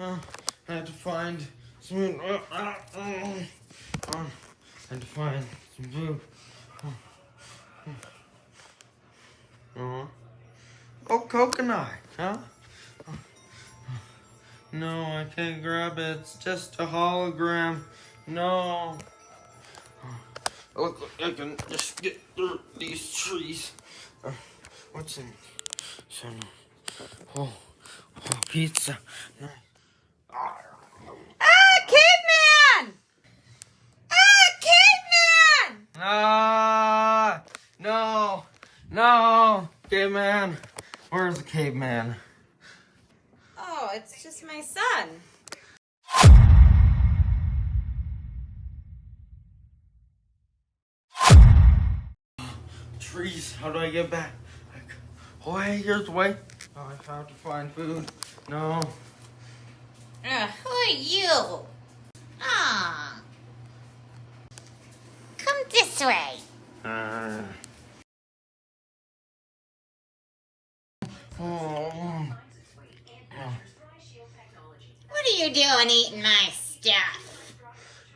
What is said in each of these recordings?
I had to find some. I had to find some food. Oh, coconut, huh? No, I can't grab it. It's just a hologram. No. Look, I can just get through these trees. What's in? Some. Oh, pizza. No. Caveman! Caveman! No, caveman. Where's the caveman? Oh, it's just my son. Trees. How do I get back? Oh, hey, here's the way. Oh, I have to find food. No. Who are you? Ah. Come this way. What are you doing eating my stuff?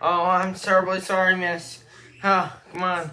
Oh, I'm terribly sorry, miss. Come on.